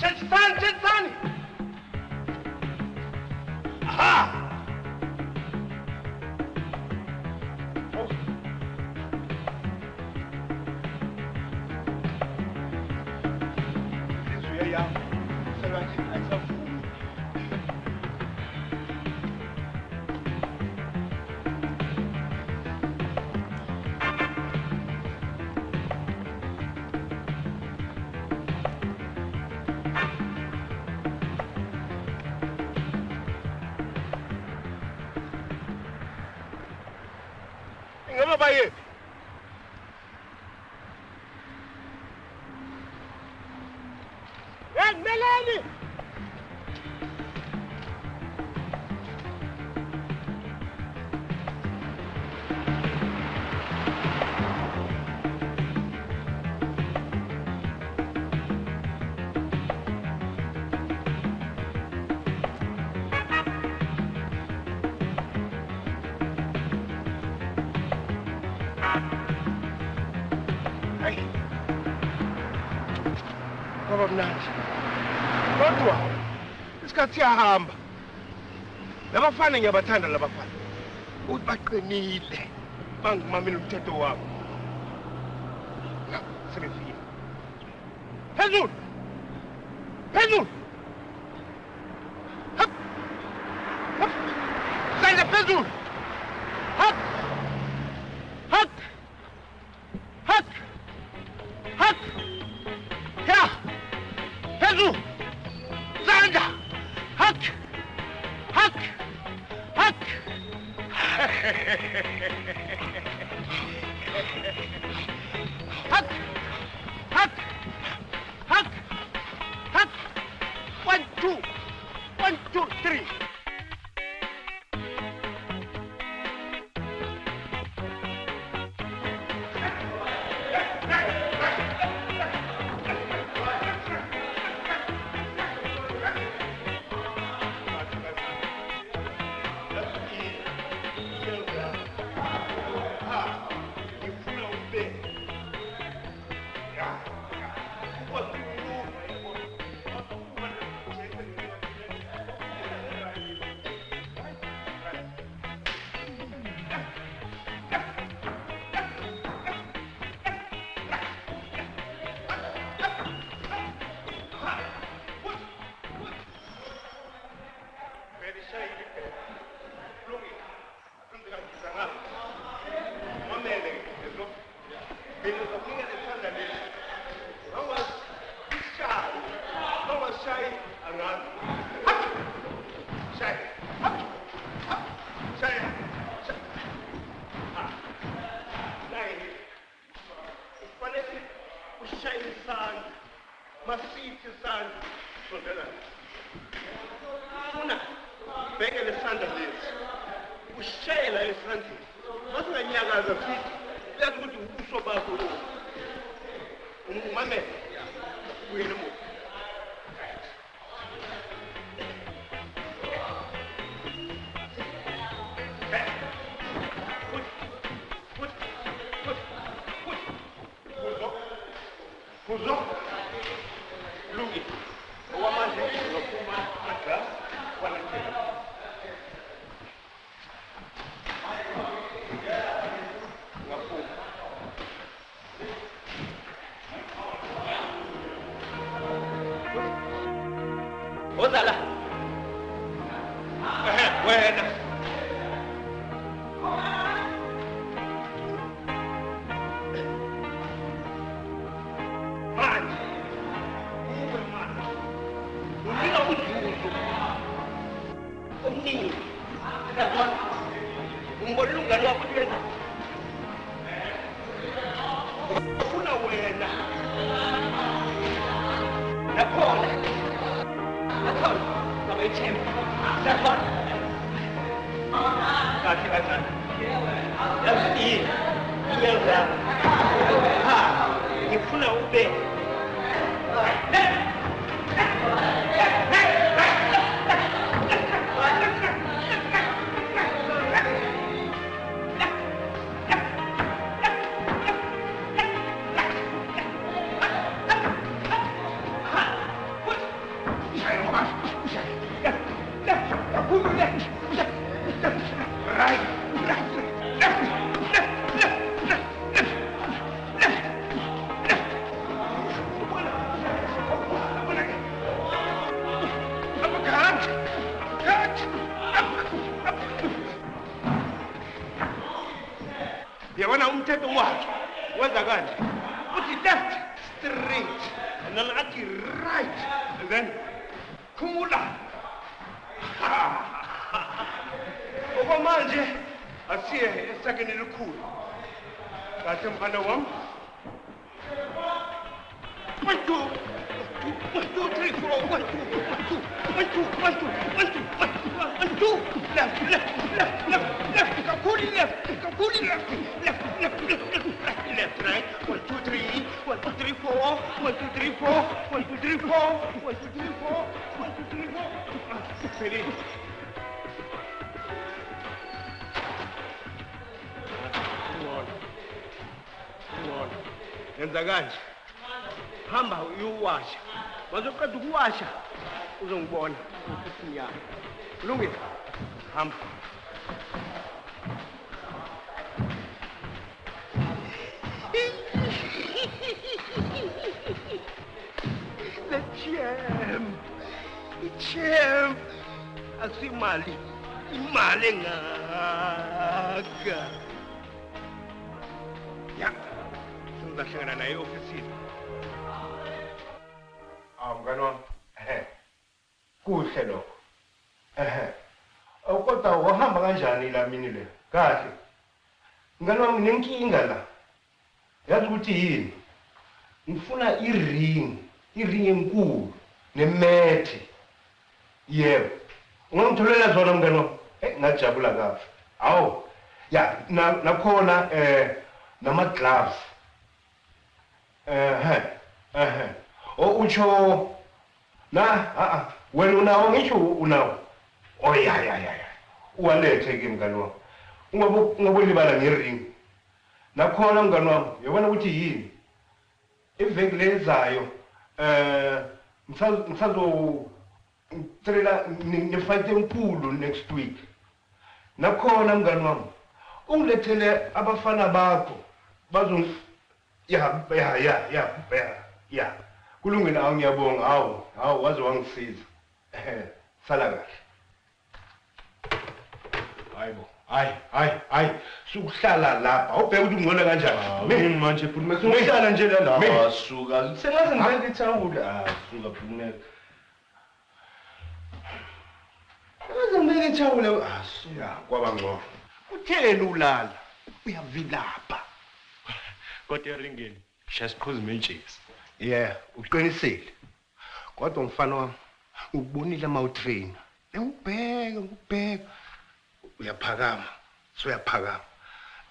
Chetsani. Aha! Baye. Melanie! Baba mnandi. Kodwa isikhathi siyahamba. Labafana ngiyabathanda labafana. Uthi baqinile. Bangimamela umthetho wabo. La, sebefika. Phezulu. Phezulu. Hop. Hop. Sanda phezulu. Hop. Hop. Hop. Hop. Ja. Phezulu. Sanda. Hop. Hop. Hop. Hop. Hop. Hop. Hop. 1, 2. 1, 2, 3. umthetho wakhe wenza kanje uthi left straight and then athi right and then khumula okwamanje asiye esakeni elikhulu kahle mfana wami 1 2 1 2 3 4 1 2 1 2 1 2 1 2 1 2 1 2 left left left left left kakuli left kakuli left left left left left right 1 2 3 1 2 3 4 1 2 3 4 1 2 3 4 1 2 3 4 1 2 3 4 feliz yenza kanje hamba uyuwasha wazoqeda ukuwasha uzongibona ukuthi yami kulungile hamba the champ asimali imali engaka ya sizohlangana naye ofisini mngani wami kuhle lokho kodwa wahamba kanjani la mini le kahle mngani wami nginenkinga la yazi ukuthi yini ngifuna iring enkulu nemethe yebo ungangitholela zona mngani wami ngajabula kahle awu ya nakhona nama gloves utsho na wena unawo ngisho unawo ya uwalethe ke mngani wami ungabulibala ngering nakhona mngani wami uyabona ukuthi yini iveki lezayo ngicela ngifight enkulu next week nakhona mngani wami ungilethele abafana bakho bazo ya kulungile awu ngiyabonga hawu waze wangisiza sala kahle hayibo hayi sukuhlala lapha awubheka ukuthi ungcono kanjani mina manje futhi masuhlala nje la suka sengaze ngibeke ithawula suka futhi sengaze ngibeke ithawula suka kwaba ngcono utheni ulala uyavilapha kodwa eringeni shasiqhuza imentshisi uqinisile kodwa mfana wami ukubonile ama-trainer ngikubheka uyaphakama soyaphakama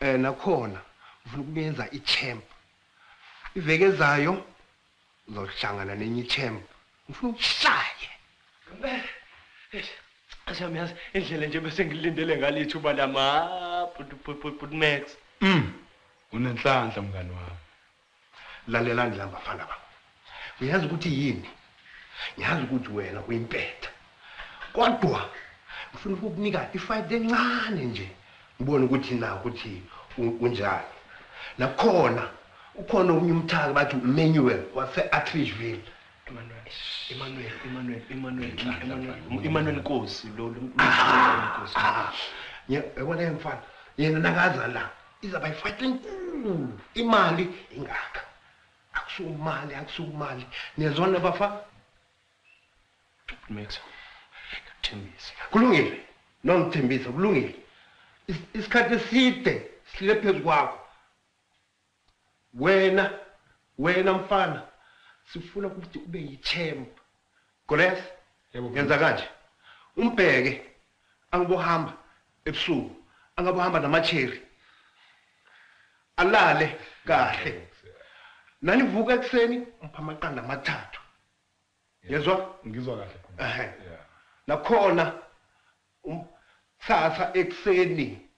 nakhona ufuna ukuyenza i-champ iveke ezayo uzohlangana nenye i-champ ngifuna ukushaye asiyamazi indlela nje bese ngilindele ngalithuba lama Max unenhlanhla mngani wami lalelani la bafana bami uyazi ukuthi yini ngiyazi ukuthi wena uyimpetha kodwa ngifuna ukukunika ifight encane nje ngibone ukuthi na ukuthi unjani nakhona ukhona omunye umthaka bathi Emmanuel wase Atteridgeville Emmanuel Nkosi lo Nkosi yabona mfana yena nakaza la izaba ifight enkulu imali ingaka akusumali niyazona bafa Max Thembisa kulungile nongithembisa kulungile isikhathi eside sile phezulu kwakho wena mfana sifuna ukuthi ube yi-champ Gores yenza kanje umbheke angibohamba ebusuku angabohamba namacherry alale kahle nanivuka ekseni mpha amaqanda amathathu yezwa ngizwa kahle nakhona sasa ekseni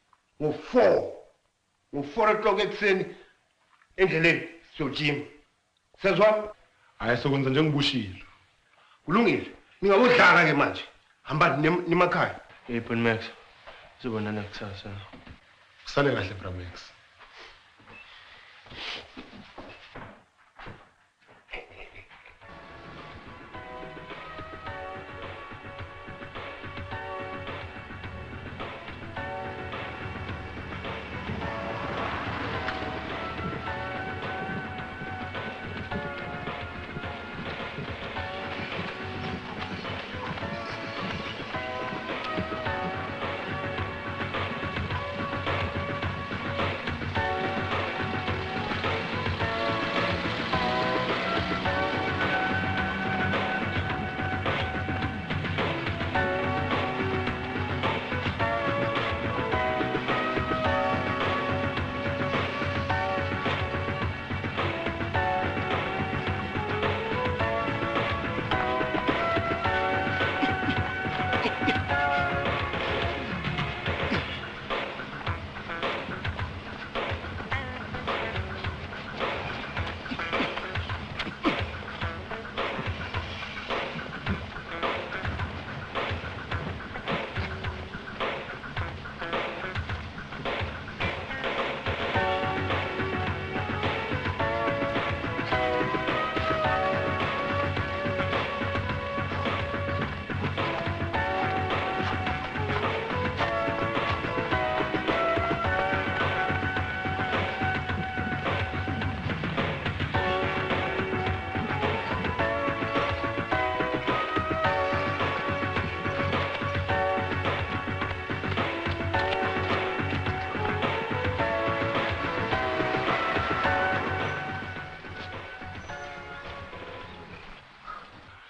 ngo4 o'clock ekseni endleleni siyojima sezwa hayi sokwenza njengibushilo kulungile ningabodlala ke manje hamba nimakhaya Bon Max sibonana kusasa kusale kahle bra Max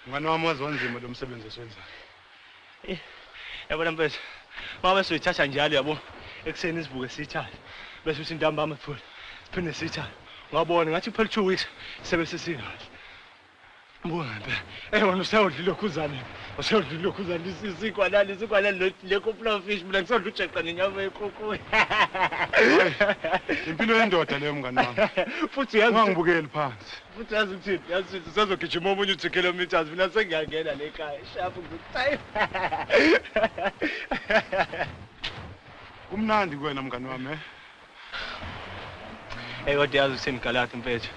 Ngani wami wazonzima lo msebenzi esiwenzayo. Yabona mfethu. Mama soyithatha njalo yabo. Ekseni sivuke sithatha. Bese uthi ntambama futhi. Siphinde sithatha. Ngabona ngathi kuphela 2 weeks sebese sikahle. Mbona phela. Wena usayodlile lokhuzane. Usayodlile lokhuzane isikwalali le kopla fish mina ngisodla ujeqa nenyama yenkukhu. Impilo yendoda leyo mngani wami. Futhi yazi ungangibukeli phansi. Futhi yazi ukuthini? Yazi usazogijima omunye 2 kilometers mina sengiyangena le ekhaya. Shafu nguthayi. Kumnandi kuwena mngani wami. Kodwa yazi ukuthini Galathi mfethu.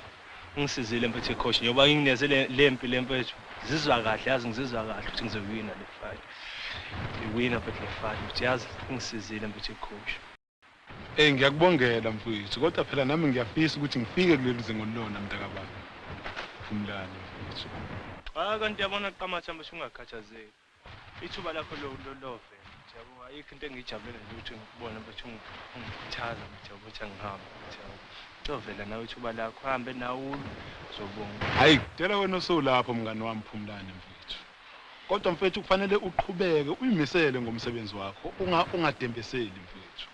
Ngisizile mfethu coach njoba ngingineze lempi lempethu. Ngizizwa kahle yazi ngizizwa kahle ukuthi ngizowina le fight. Ngiwina futhi le fight. Futhi yazi ngisizile mfethu coach. Ngiyakubongela mfowethu kodwa phela nami ngiyafisa ukuthi ngifike kuleli zingo lona mntakababa. Umlando mfowethu. Kanti yabona Qamatha manje ungakhathazeki. Ithuba lakho lo vele. Yabo ayikho into engijabulela nje ukuthi ngikubona mfethu ungithanda mfethu ukuthi ngihamba mfethu. Vela nawe ithuba lakho hambe nawo uzobonga. Hayi dela wena osulapho mngani wami Phumlane mfowethu. Kodwa mfowethu kufanele uqhubeke uyimisele ngomsebenzi wakho ungadembeseli mfowethu.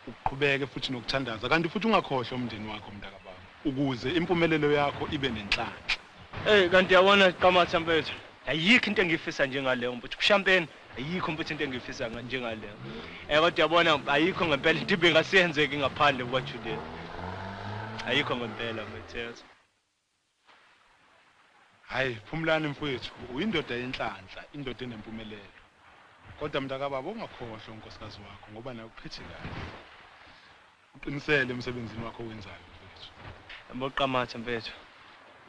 Uqhubeke futhi nokuthandaza kanti futhi ungakhohlwa umndeni wakho mntakababa ukuze impumelelo yakho ibe nenhlanhla. Kanti yabona Qamatha mfethu ayikho into engifisa njengaleyo mfethu champagne ayikho mfethu into engifisa njengaleyo. Kodwa yabona ayikho ngempela into ibingasiyenzeki ngaphandle kwaJuliet. Ayikho ngempela mfethu. Hayi Phumlane mfowethu uyindoda yenhlanhla indoda enempumelelo. Kodwa mntakababa ungakhohlwa unkosikazi wakho ngoba naye uphethe kahle. Uqinisele emsebenzini wakho owenzayo mfethu. Yabo Qamatha mfethu.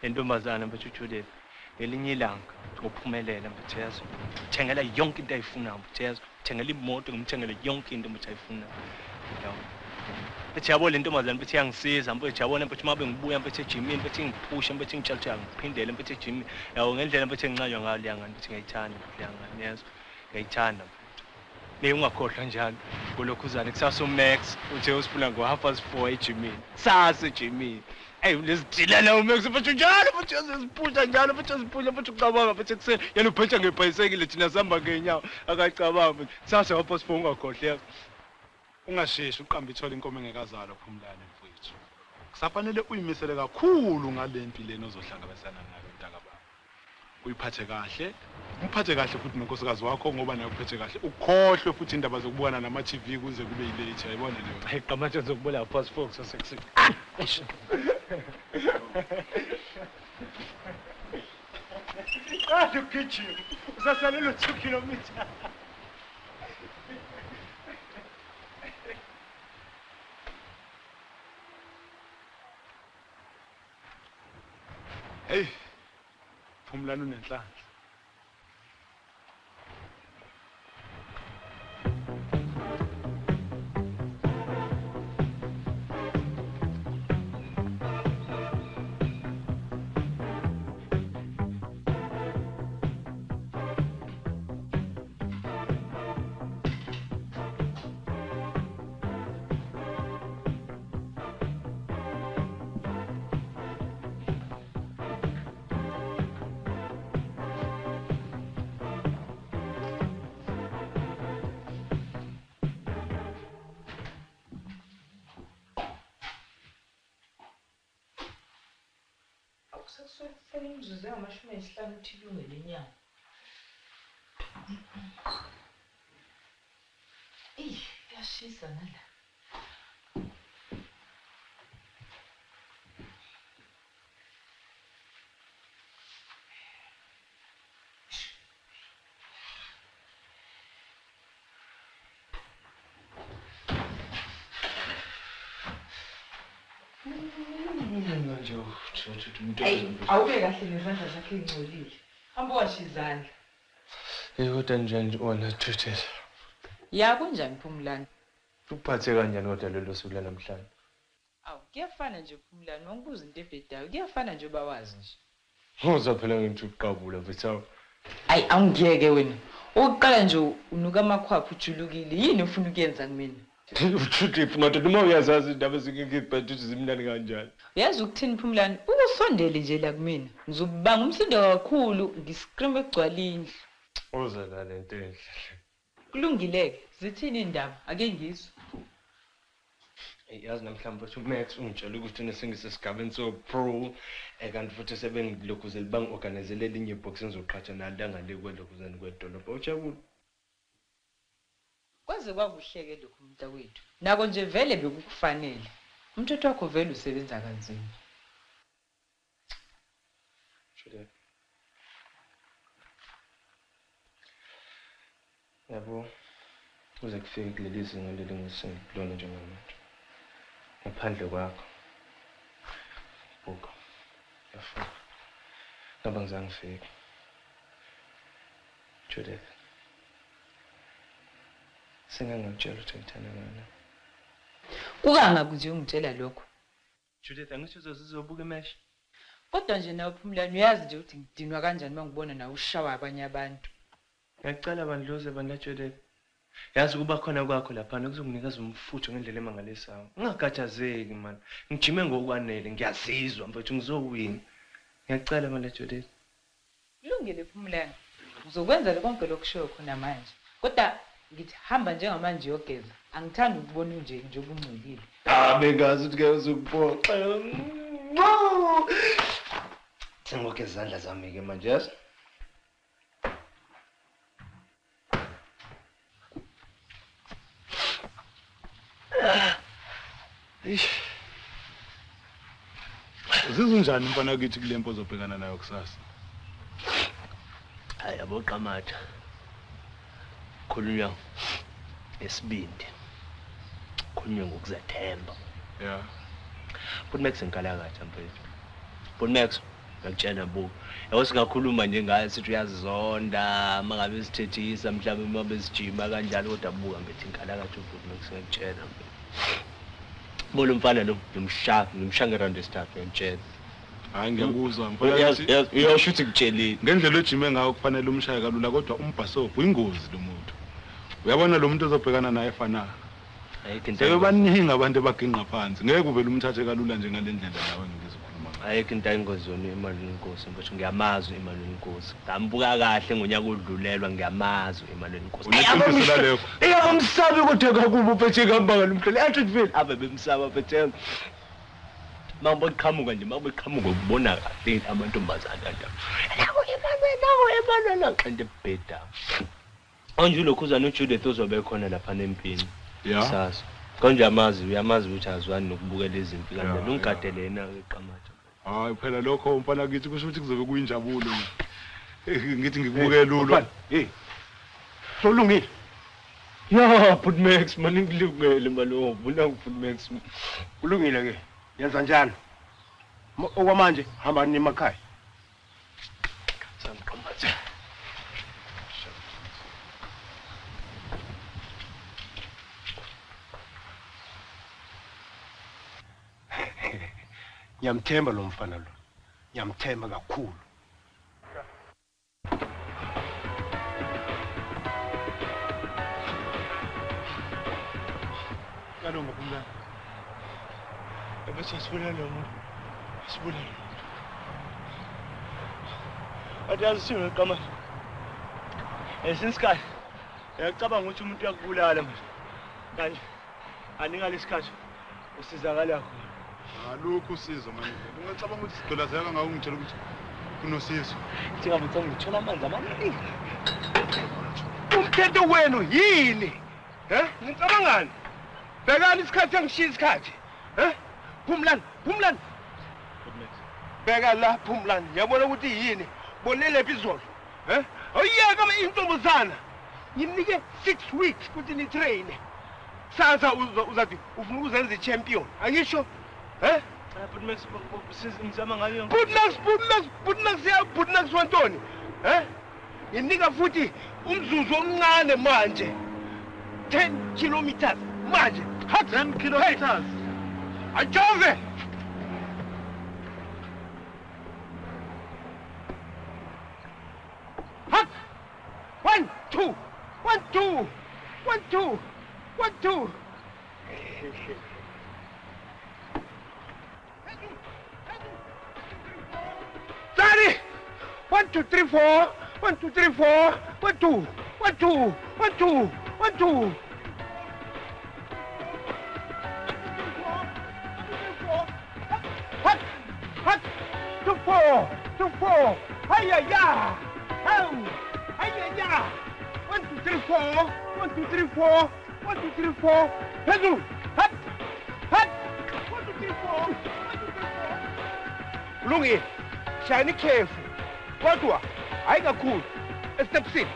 Lentombazana mfethu uJuliet ngelinye ilanga ngophumelela mfethu yazi. Thengela yonke into ayifunayo mfethu yazi. Thengela imoto ngimthengele yonke into mfethu ayifunayo. Yabo. Mfethu yabo lentombazana mfethu iyangisiza mfethu yabona mfethu mabe ngibuya mfethu ejimini mfethu ngiphusha mfethu ngitshaltsha ngiphindele mfethu ejimini. Yabo ngendlela mfethu engincanywa ngayo liyanga mfethu ngiyayithanda liyanga yazi. Ngiyayithanda mfethu. Ungakhohlwa njalo ngolokhuzane kusasa uMax uthe usifuna ngo4:30 ejimini. Sasa ejimini. Lesijilana uMax mfethu njalo mfethu yazisiphusha njalo mfethu yaziphunya mfethu ucabanga mfethu ekuseni yena uphetha ngebhayisekile thina sihamba ngenyawo akacabanga mfethu. Sasa ngo4:30 ungakhohlwa. Ungasheshi uqamba ithola inkomo engekazalwa Phumlane mfowethu. Kusafanele uyimisele kakhulu ngalempi lena ozohlangabezana nayo mntakababa. Uyiphathe kahle, umphathe kahle futhi nonkosikazi wakho ngoba naye uphethe kahle. Ukhohlwe futhi indaba zokubukana nama TV kuze kube yilate yayibona leyo. Qamatha ngizokubona ngo4:30 kusekuseni. Qala ukugijima. Usasalela 2 kilometers. Hey. Phumlane unenhlanhla. Kufanele imzuzu engama-15 ukuthi ilungele inyanga. Kuyashisa nala. Awube kahle ngezandla zakhe engcolile. Hamba washa izandla. Kodwa nje wona Thuthela. Ya kunjani Phumlane? Ukuphathe kanjani kodwa lelo suku lanamhlanje? Kuyafana nje Phumlane, ngibuza into ebhedayo. Kuyafana nje bawazi nje. Ngoza phela ngithi uqabula mfethu. Angiyeke wena. Uqala nje unuka amakhwaphu ujulukile. Yini ufuna ukuyenza kumina? Utrip madoda uma uyazazi indaba zingekibhedwe ukuthi zimnani kanjani. Uyazi ukuthini Phumlani? Ukusondele nje la kumina. Ngizobanga umsindo kakhulu, ngiscream egcwala indlu. Uza la lento enhle. Kulungileke, zithini indaba? Ake ngizwe. Yazi namhlanje futhi uMax ungitshela ukuthi nesengisesigabeni so pro kanti futhi sebengilokuzela bangiorganizele elinye box engizoqhatha nalo ngale kwelokuzeni kwedolobha. Ujabule. Kwaze kwakuhleke lokho mntakwethu. Nako nje vele bekukufanele. Umthetho wakho vele usebenza kanzima. Shudela. Yabo uze kufike kuleli zinga leli ngisengikulona njengomuntu. Ngaphandle kwakho. Buka. Yafuna. Ngaba ngizangifika. Shudela. Sengangitshela ukuthi ngithanda ngani. Kukangaku nje ungitshela lokho. Judith angisho uzobuka imesh. Kodwa nje nawe Phumlani uyazi nje ukuthi ngidinwa kanjani mangibona nawe ushawa abanye abantu. Ngiyacela bandluze banda Judith. Yazi kuba khona kwakho lapha kuzokunikeza umfutho ngendlela emangalisayo. Ungakhathazeki man. Ngijime ngokwanele ngiyazizwa mfethu ngizowina. Ngiyacela banda Judith. Kulungile Phumlani. Uzokwenza konke lokushoyo khona manje. Kodwa ngithi hamba njengamanje yogeza. Angithandi ukubona nje njengoba ungcolile. Bengazi ukuthi ke uzokuphoxa. Sengoke izandla zami ke manje yazi. Uzizunjani mfana kithi kulempo ozobhekana nayo kusasa? Hayi yabo Qamatha. Khulunywa esibindi. Khulunywa ngokuzethemba. Yeah. But Max ngikalakathi mfethu. But Max ngakutshela bo. Yawo singakhuluma nje ngaye sithi uyazizonda, mangabe sithethisa mhlawumbe mabe sijima kanjalo kodwa buka mfethu ngikalakathi uBut Max ngakutshela mfethu. Bolo mfana lo ngimshanga around esithathu ngitshela. Hayi ngiyakuzwa mfana. Uyasho ukuthi ngitshelile. Ngendlela ojime ngayo kufanele umshaye kalula kodwa umbhasofu uyingozi lo muntu. Uyabona lo muntu ozobhekana naye efana. Sebebaningi abantu abaginqa phansi. Ngeke uvele umthathe kalula nje ngalendlela nawe ngizokhuluma ngayo. Ayikho into ayingozi yona imali yenkosi mfethu ngiyamazi imali yenkosi. Ngambuka kahle ngonyaka odlulelwa ngiyamazi imali yenkosi. Uneqiniso lalekho. Eyabamsabi kodwa kakubo phethe ngihamba ngalomhlelo. Athi vele abe bemsaba phethe. Mawubeqhamuka nje mawubeqhamuka ukubona kahle amantombazana nje. Nawo emalwe kanti ebheda. Anje lokho uzana uJudith uzobe khona lapha nempini. Yeah. Sasa. Konje uyamazi ukuthi azwani nokubukela izimpi kanjani ungigadelena ke Qamatha. Hayi phela lokho mfana kithi kusho ukuthi kuzobe kuyinjabulo. Ngithi ngikubukela ulo. Hey. Solungile. Ya But Max manje ngilungele malo ubona uBut Max. Kulungile ke. Yenza njalo. Okwamanje hamba nini emakhaya. Qamatha. Ngiyamthemba lo mfana lo. Ngiyamthemba kakhulu. Kalonga Phumlani. Ebese sibulala lo muntu. Sibulala. Adazi siwe Qamatha. Since ngiyacabanga ukuthi umuntu uyakubulala manje. Kanje aningaleskhathi usizakala khona. Alukho usizo manje. Ungacabanga ukuthi sidola zaka ngawo ngitshela ukuthi kunosizo. Njengabe ngithola amanzi amaningi. Umthetho wenu yini? Ngicabangani? Bhekani isikhathi engishiya isikhathi. Phumlani. Bheka la Phumlani. Ngiyabona ukuthi yini? Bonele phezulu. Awuyeka intombazana. Ngimnike 6 weeks ukuthi ni train. Sasa uzathi ufuna ukuzenza champion. Angisho? But Max sizama ngayo. But Max wantoni? Nginika futhi umzuzu omncane manje. 10 kilometers manje. 10 kilometers. Ajove. Hut. 1 2 1 2 1 2 1 2 Daddy! 1, 2, 3, 4. 1, 2, 3, 4. 1, 2. 1, 2. 1, 2. 1, 2. Hut! Hut! 2, 4. 2, 4. Hiya, ya! Oh! Hiya, ya! 1, 2, 3, 4. 1, 2, 3, 4. 1, 2, 3, 4. Pedro! Hut! Hut! 1, 2, 3, 4. 1, 2, 3, 4. Lungi, shine careful. Kodwa, ayikakhulu. Estepsini.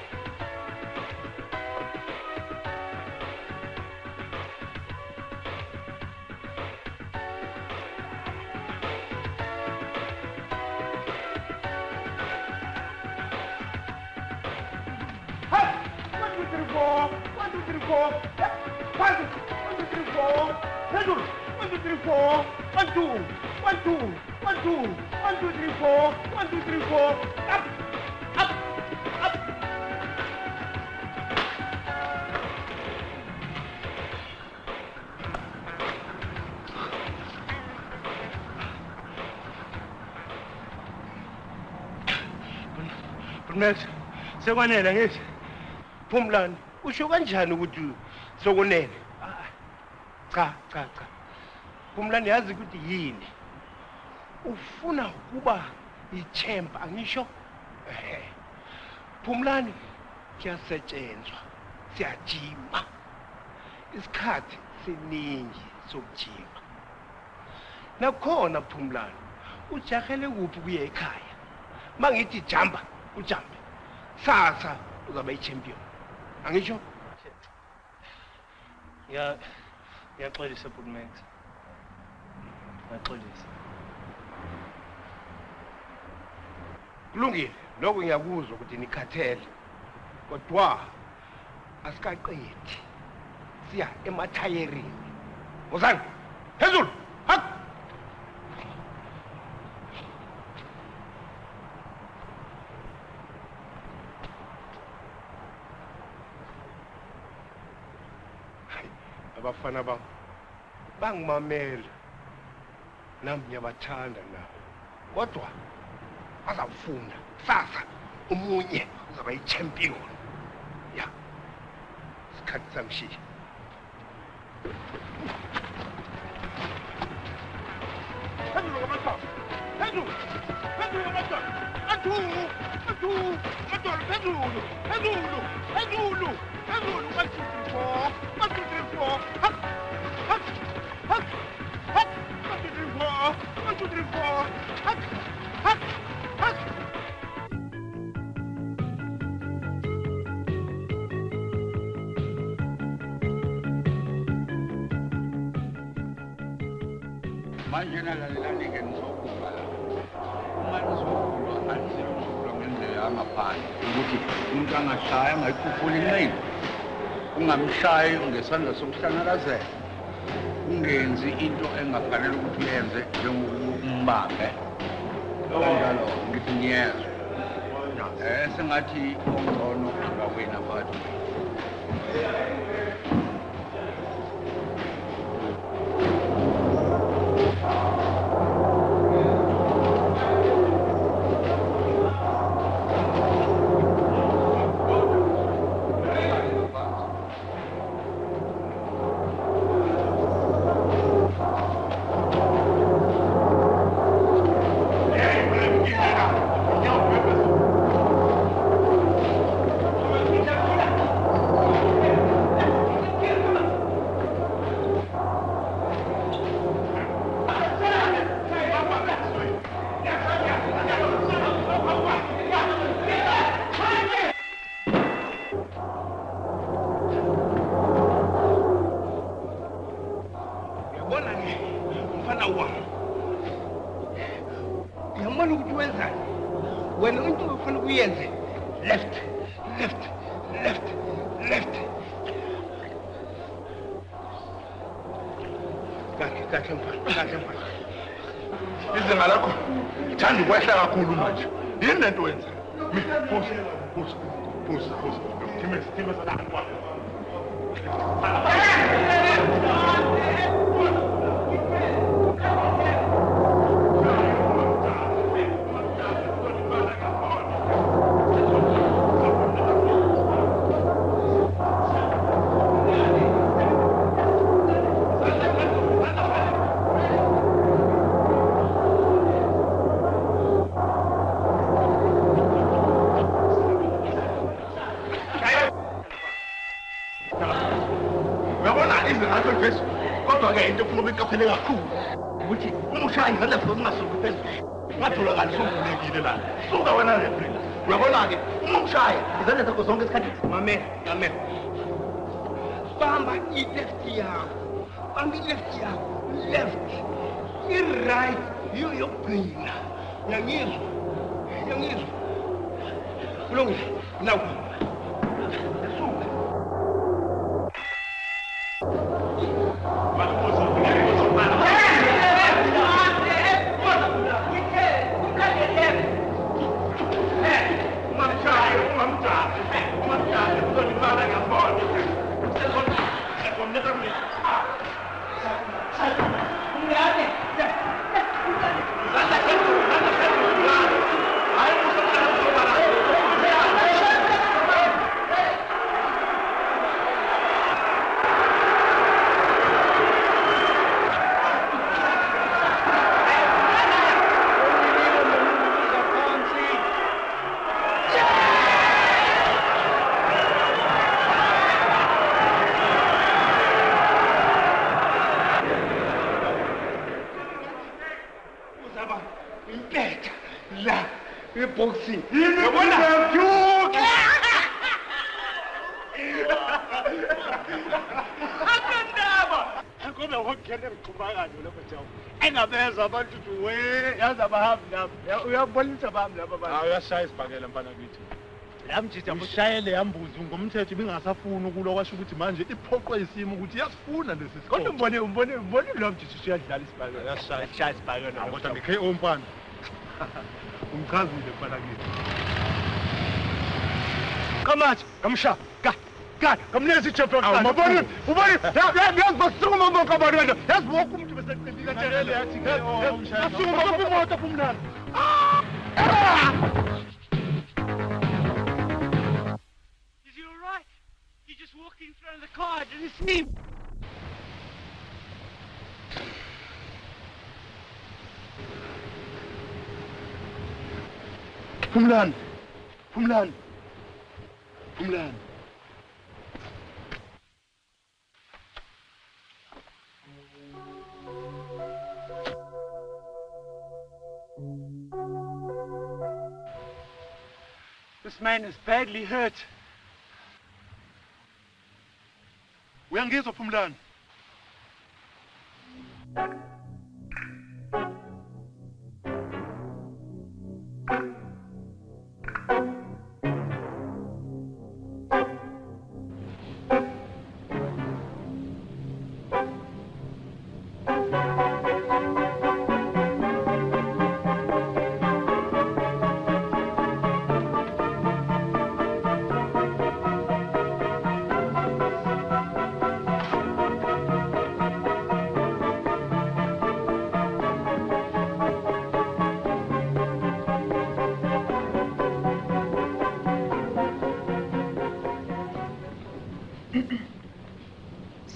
Max, sekwanele ngithi. Phumlani, usho kanjani ukuthi sokunene? Cha. Phumlani yazi ukuthi yini? Ufuna ukuba ichempa angisho? Phumlani kuyasetshenzwa, siyajima. Isikhathi siningi sokujima. Nakhona Phumlani, ujahele kuphi kuye ekhaya? Mangithi jamba, ujambe. Sasa uzaba i-champion. Angisho? Ngiyaxolisa Bhuti Max. Ngiyaxolisa. Kulungile, lokho ngiyakuzwa ukuthi nikhathele. Kodwa asikaqedi. Siya emathayereni. Wozani? Phezulu! Hak! Abafana bam bangimamela nami ngiyabathanda nabo kodwa bazafunda sasa umunye uzaba yi-champion ya isikhathi sangishiya phezulu ngamadoda phezulu ngamadoda phezulu 1, 2, 3, 4 1, 2, 3, 4 hak 1, 2, 3, 4 1, 2, 3, 4 hak manje nalalelani-ke nizokhuluma la uma nizokhuluma anizokhuluma ngendlela yangaphandle ukuthi umuntu angashayi angayikhuphula inqindi ungamshayi ngesandla sokuhlangalazela ungenzi into engafanele ukuthi uyenze njengokumbambe kanjalo ngithi ngiyezwa sengathi ongcono udlula wena phakathi izinga lakho ngithanda ukwehla kakhulu manje yini lento wenza phuza thimeza salapha Boxing. engabeza abantu we yazi abahambi lapha uyabonisa bami lapha abantu uyashaya isibhakela mfana kithi lamjija ushayele yambuzi ngomthetho ibingasafuni ukulo kwasho ukuthi manje iphoqwe isimo ukuthi yasifuna lesi kodwa umbone lo mjija uyadlala isibhakela uyashaya isibhakela kodwa nge-KO mfana umchazile mfana kithi kamathi kamsha God, kamnezi chapter. Mabona, ubani, yasukuma bonke abantu wena. Yasiboka umuntu bese qindika nje yathi ke yasukuma bonke imoto kumnandi. Is he all right? He just walked in front of the car, did he see him? Pumlan. This man is badly hurt. Uyangizwa Phumlani?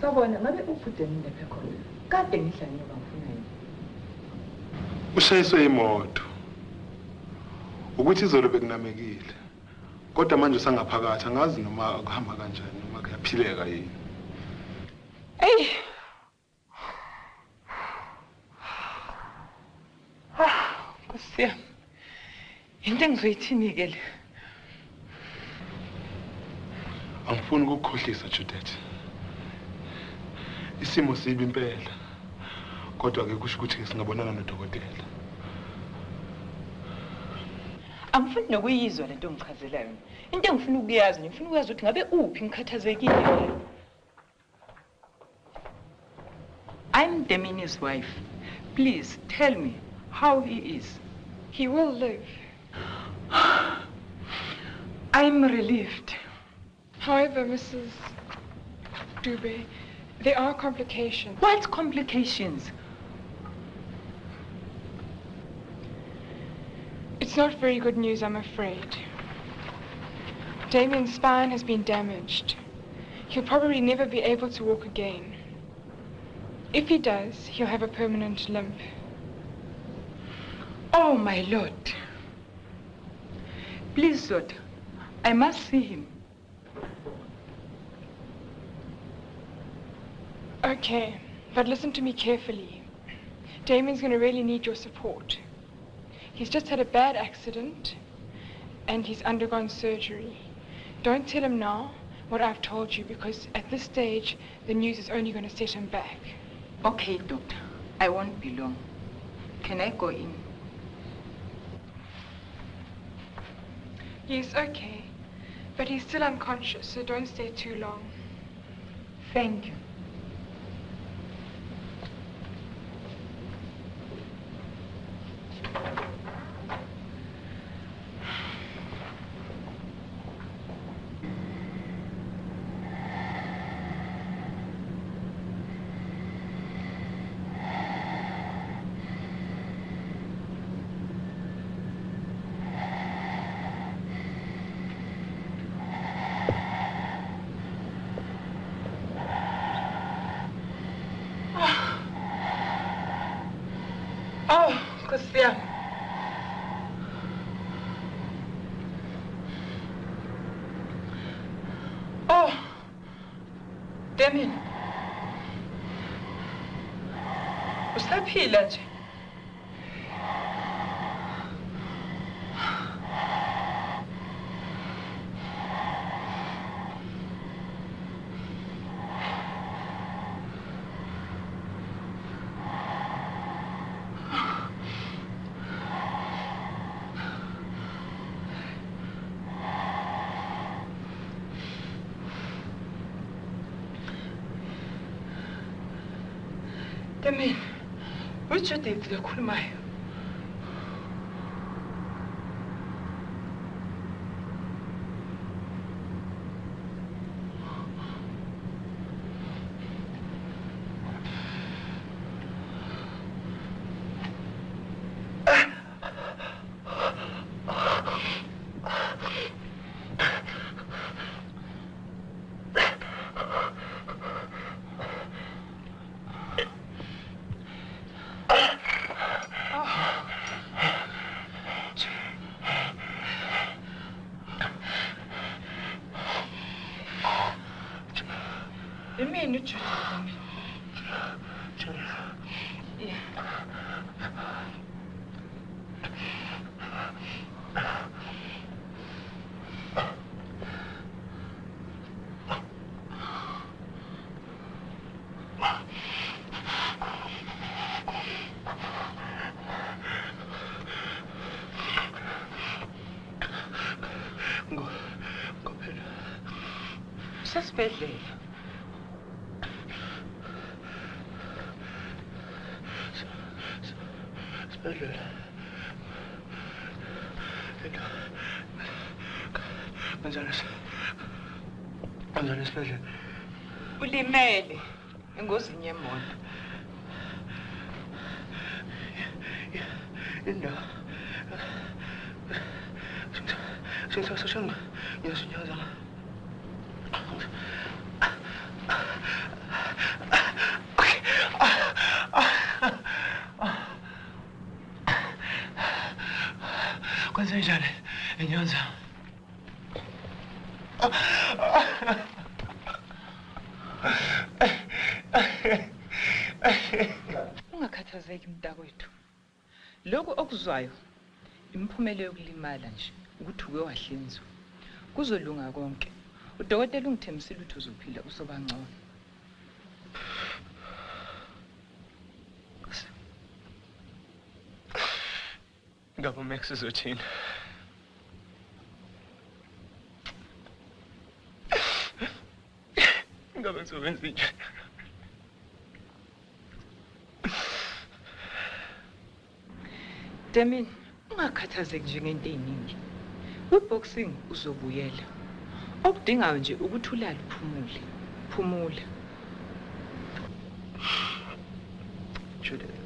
Sabona ngabe ufudeni lapha khona. Kade ngidlanye bangifuna yini? Ushayiswe imoto. Ukuthi izolo bekunamekile. Kodwa manje usangaphakathi angazi noma kuhamba kanjani noma kuyaphileka yini. Ey. Kusiya. Into engizoyithini ke le? Angifuni ukukhohlisa Judith. Isimo sibi impela. Kodwa ke kusho ukuthi singabonana nodokotela. Angifuni nokuyizwa lento engichazela yona. Into engifuna ukuyazi, ngifuna ukuyazi ukuthi ngabe uphi ngikhathazekile. I'm Demini's wife. Please tell me how he is. He will live. I'm relieved. However, Mrs. Dube, there are complications. What complications? It's not very good news, I'm afraid. Damien's spine has been damaged. He'll probably never be able to walk again. If he does, he'll have a permanent limp. Oh, my Lord. Please, Lord, I must see him. Okay, but listen to me carefully. Damien's going to really need your support. He's just had a bad accident, and he's undergone surgery. Don't tell him now what I've told you, because at this stage, the news is only going to set him back. Okay, doctor. I won't be long. Can I go in? Yes, okay. But he's still unconscious, so don't stay too long. Thank you. Nkosi. Oh, Damien. Usaphila nje. Damien, uJudith lokhulumayo. Yimini uJudith Damien? Yeah. Usesibhedlela. Kanjani esibhedlela? Ulimele engozini yemoto. Indawo. Sengishanga ngiyasunyaza. Okay. Kwenzenjani eNyonza? Ungakhathazeki mntakwethu. Lokho okuzwayo imiphumela yokulimala nje ukuthi uke wahlinzwa. Kuzolunga konke. Udokotela ungithembisile ukuthi uzophila usobangcono. Ngabe Max uzothina? Ngabe ngizokwenza njani? Damien, ungakhathazeki nje ngento eziningi. Kwiboxing uzobuyela. Okudingayo nje ukuthi ulale uphumule. phumule. Judith.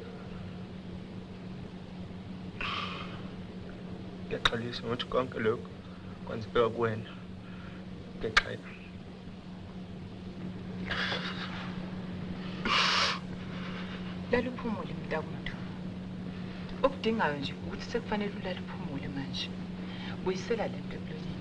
Ngiyaxolisa ngokuthi konke lokhu kwenzeka kuwena. Ngiyaxolisa. Lala uphumule mntakwethu. Okudingayo nje ukuthi sekufanele ulale uphumule manje. Buyisela le nto emlonyeni.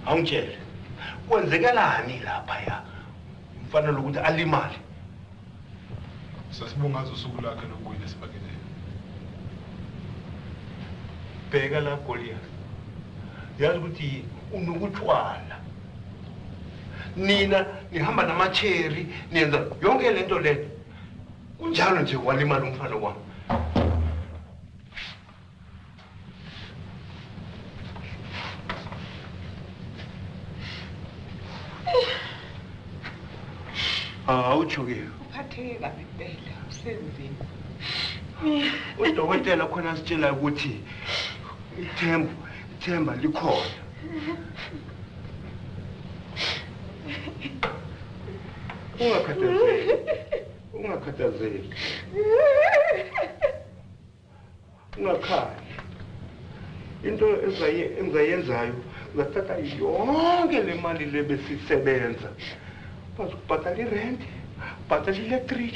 Awungitshele kwenzekalani lapha ya mfanele ukuthi alimali Sasibungaza usuku lakhe lokuwina esibakele. bheka la Goliath yazi ukuthi unokutshwala nina nihamba namacheri niyenza yonke lento le kunjalo nje walimala umfana wami awuchoke Uphatheke kabi impela, usenzini. udokotela khona sitshela ukuthi ithemba likhona ungakhathazeki ungakhali into engizayenzayo ngathatha yonke le mali le besisebenza bazokubhatala irent bhatala electric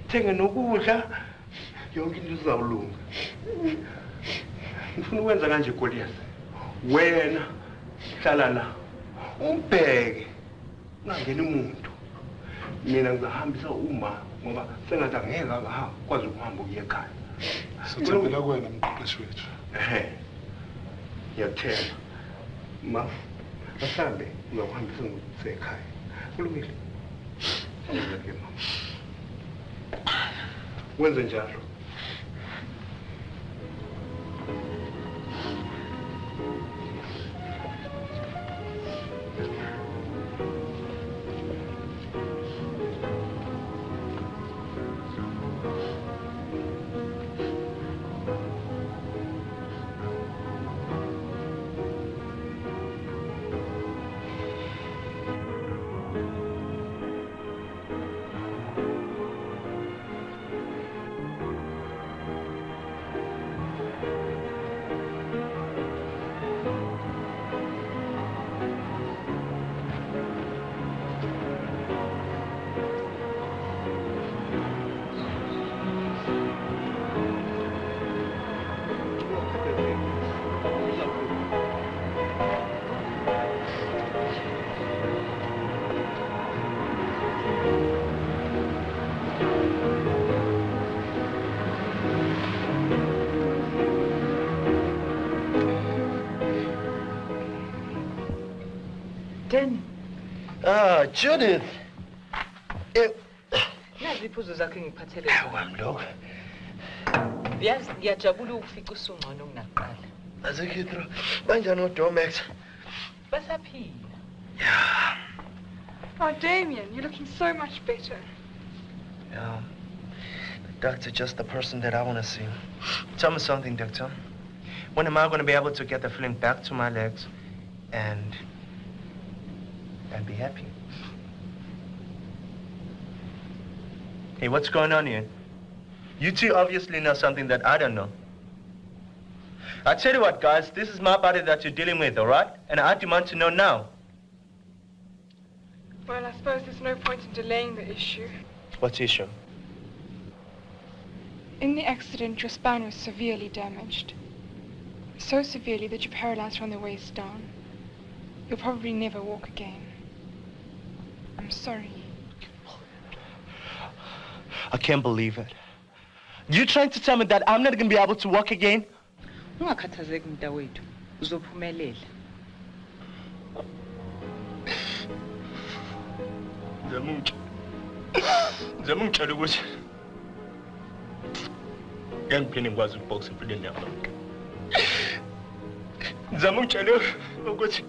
thenge nokudla yonke into izawulunga ngifuna ukwenza kanje Goliath wena hlala la umbheke ungangeni umuntu mina ngizahambisa uma ngoba sengathi angeke akwazi ukuhamba ukuya ekhaya Sithembela kuwena mqeqeshi wethu. Ngiyathemba ma mhlambe uzokuhambisa ngisekhaya kulungile ngeke mama wenze njalo Then, Judith. nazi iphuzo zakhe ngiphathele. Wamlo. Yazi ngiyajabula ukufica usungcono kunakuqala. Azekithro, banjani uDomax? Basaphila. Yeah. Oh, Damien, you're looking so much better. Yeah. The doctor just the person that I want to see. Tell me something, doctor. When am I going to be able to get the feeling back to my legs and be happy? Hey, what's going on here? You two obviously know something that I don't know. I tell you what, guys, this is my body that you're dealing with, all right? And I demand to know now. Well, I suppose there's no point in delaying the issue. What issue? In the accident, your spine was severely damaged. So severely that you're paralyzed from the waist down. You'll probably never walk again. I'm sorry. I can't believe it. You trying to tell me that I'm not going to be able to walk again? Ungakhathazeki mntakwethu, uzophumelela. Ngizama ngitshela ukuthi ngiphinde ngikwazi ukuboksa empilweni yami lonke. Ngizama ngitshela ukuthi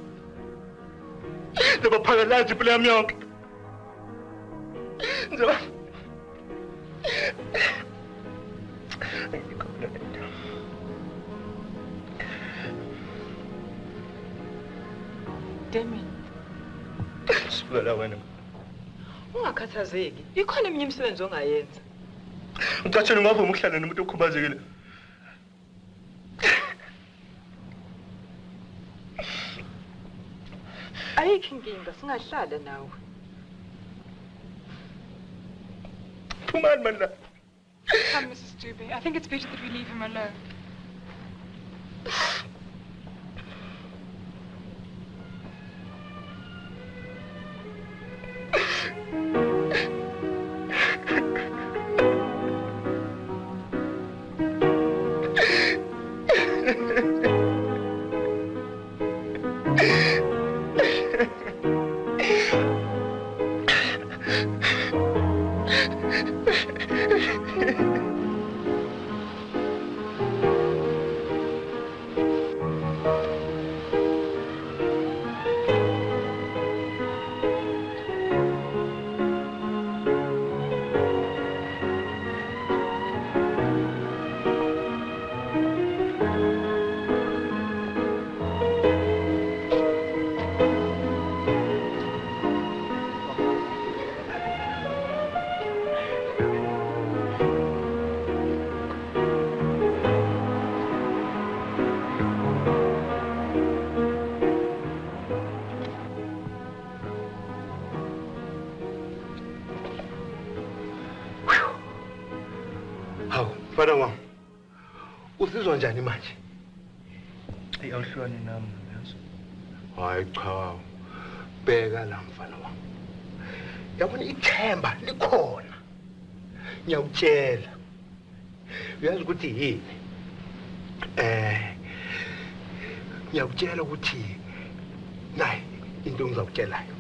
ngizophakelaza impilo yami yonke. Demi. Sibula wena. Ungakhathazeki. Ikhona eminye imisebenzi ongayenza. Ngicatshela ngavuma ukuhlala nomuntu okhubazekile. Ayikho inkinga, singahlala nawe. Phumani man la. Come, Mrs. Dube. I think it's better that we leave him alone. Mfana wami. Usizwa njani manje? Awuhloni nami yazi. Hayi cha. Bheka la mfana wami. Yabona ithemba likhona. Ngiyakutshela. Uyazi ukuthi yini? Ngiyakutshela ukuthi nayi into engizakutshelayo.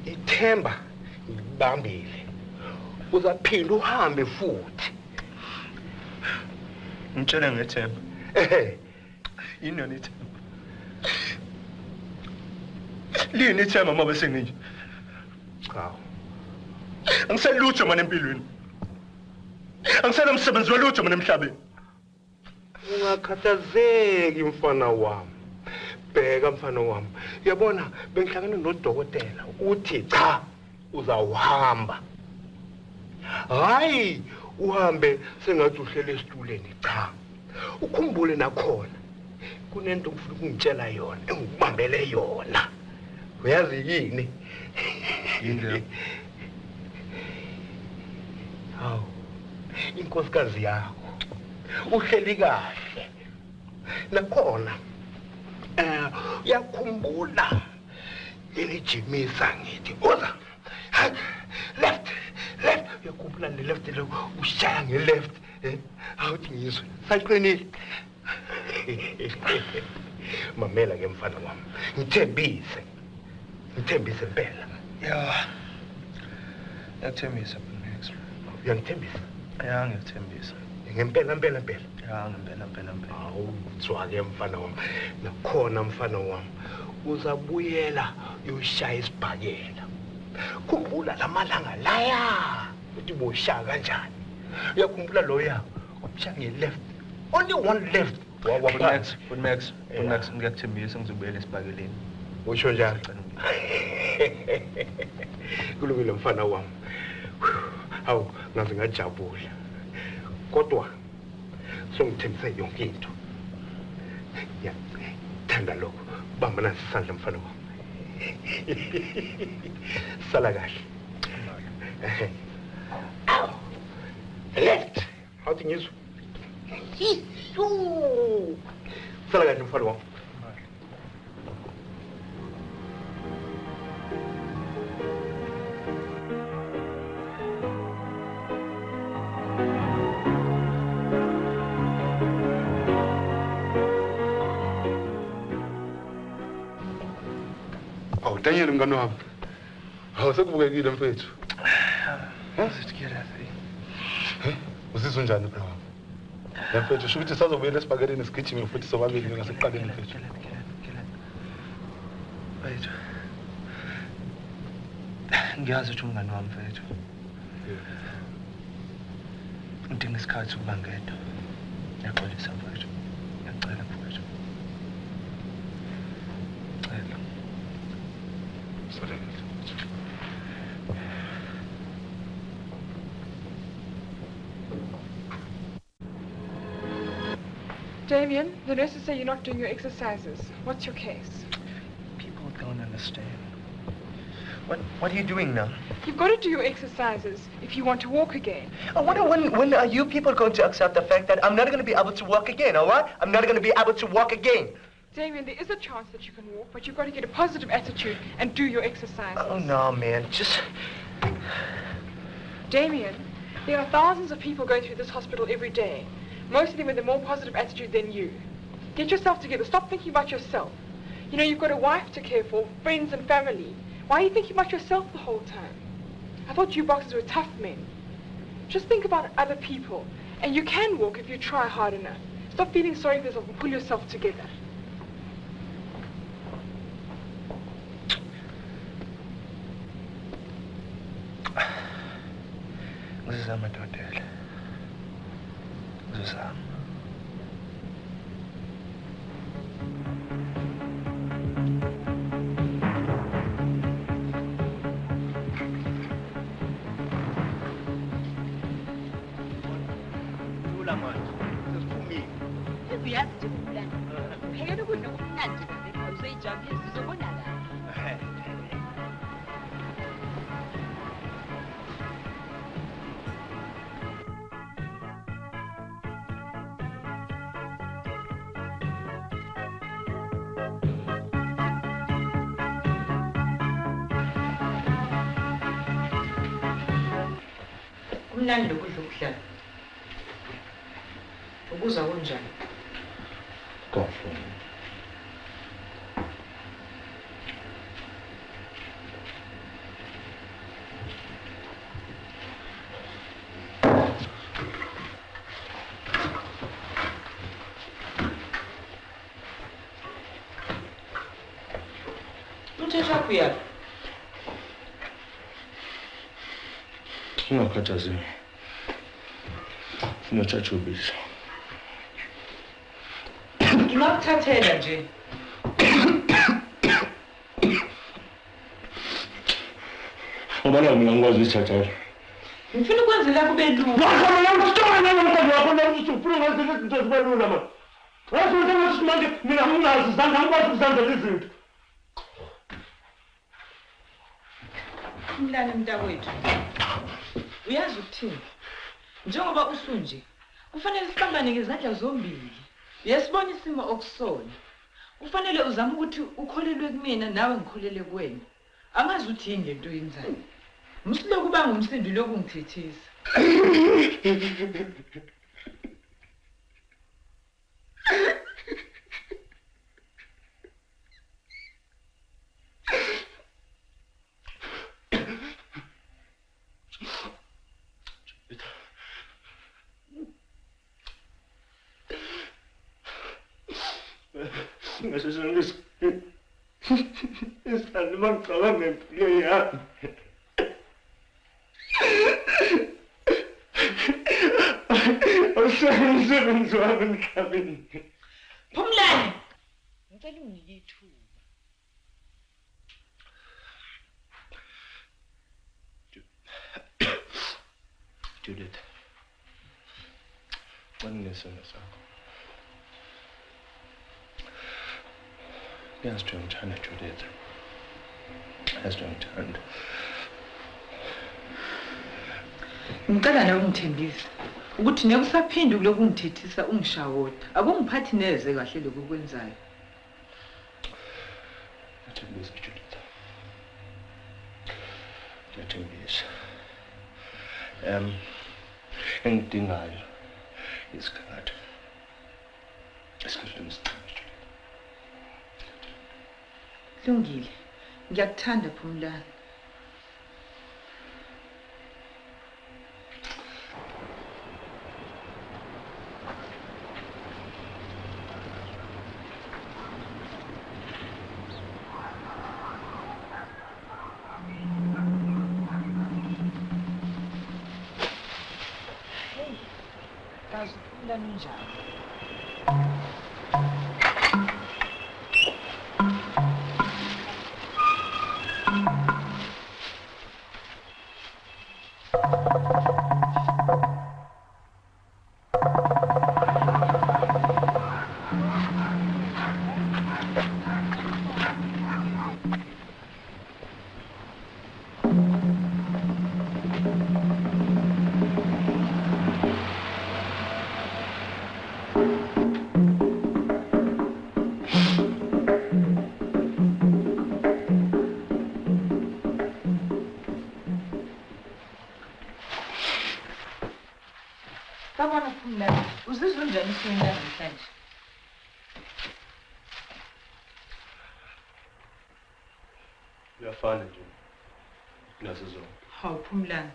Ithemba ngibambile. Uzaphinda uhambe futhi. Ngitshela ngethemba. Yini yona ithemba? Lini ithemba mama senginje? Cha. Angiselutho mana empilweni. Angisela umsebenzi welutho mana emhlabeni. Ungakhathazeki mfana wami. Bheka mfana wami. Uyabona bengihlangana nodokotela uthi cha uzawuhamba. Hayi uhambe sengathi uhlele esituleni cha. Ukhumbule nakhona kunento ngifuna ukungitshela yona engikubambele yona. Uyazi yini? Yini? Hawu. Inkosikazi yakho. Uhleli kahle. Nakhona uyakhumbula elijimisa ngithi oza left uyakhumbula le left lo ushaya nge left awuthi ngizwe saqinile mamela ke mfana wami ngithembise impela ya yathembisa next uyangithembisa ya ngiyethembisa ngempela ya ngempela awu tswa ke mfana wami nakhona mfana wami uzabuyela uyoshaya isibhakela khumbula lamalanga laya uthi boshaya kanjani uyakhumbula lo yakho ushaya nge left only one left Good Max ngiyakuthembisa ngizobuyela esibhakeleni usho njalo kulungile mfana wami awu ngaze ngajabula kodwa songithembise yonke into ya thanda lokho bambana sisandla mfana wami sala kahle ngathi ngizwe. Sala kahle mfana wami. Daniel mngani wami. Sekubukekile mfethu. Ngizithikela Uzizwa njani phela wami? Mfethu sho ukuthi sizobuyela esibakeleni sigijime futhi sobabili ngasekuqaleni mfethu. Mfethu. Ngiyazi ukuthi umngani wami mfethu. Ngidinga isikhathi ukuba ngedwa. Ngiyaxolisa mfethu. Ngiyacela mfethu. Cela. Damien, the nurses say you're not doing your exercises. What's your case? People don't understand. What are you doing now? You've got to do your exercises if you want to walk again. When are you people going to accept the fact that I'm not going to be able to walk again, all right? I'm not going to be able to walk again. Damien, there is a chance that you can walk, but you've got to get a positive attitude and do your exercises. Oh, no, man. Just... Damien, there are thousands of people going through this hospital every day. Most of them with a more positive attitude than you. Get yourself together. Stop thinking about yourself. You know, you've got a wife to care for, friends and family. Why are you thinking about yourself the whole time? I thought you boxers were tough men. Just think about other people. And you can walk if you try hard enough. Stop feeling sorry for yourself and pull yourself together. Ngizama madodela. Ngizama. Lula manje. Sesiphumile. Uyazi nje kumlando. Phela ukudla kumnandi nje awusayijabulisa uzobona la. Kumnandi lokudla okuhlala. Ukuza kunjani? Kahle. Uthetha kuyaphi? Ungakhathazeki. Ngiyathatha ubisi. Ngingakuthathela nje. Ubona mina ngikwazi ukuthathela. Ngifuna ukwenzela kube lula. Wakhona ngikustola nomntwana wakho nokuthi ufuna ngazinto izinto zibe lula manje. Wathi ukuthi manje mina nginazi izandla ngikwazi ukuzenzela izinto. Mlane mntakwethu. Uyazi ukuthini? Njengoba usunje, kufanele sibambane ngezandla zombili. Uyasibona isimo okusona. Kufanele uzame ukuthi ukholelwe kumina nawe ngikholele kuwena. Angazi uthi yini lento yenzayo. Musiloku banga umsindo lokhu ngithithisa. Ngasizungisa. Isithandi mangicabanga ngempilo yami. Umsebenzi wami emhlabeni. Phumlani. Ngicela unginike ithuba. Judith. Wanginesona sakho. Yazi nje ngithanda Judith. Yazi nje ngithanda. Ngicela nawe ungithembise ukuthi nekusaphinde kuloku ungithethisa ungishawota akungiphathi neze kahle lokhu kwenzayo. Ngiyethembisa Judith. Ngiyethembisa. Engidingayo isikhathi. Isikhathi nesicelo. Kulungile. Ngiyakuthanda Phumlani. Sabona Phumlani, uzizwa njani isini namhlanje? Uyafana nje. Nazo zonke. Hawu Phumlani.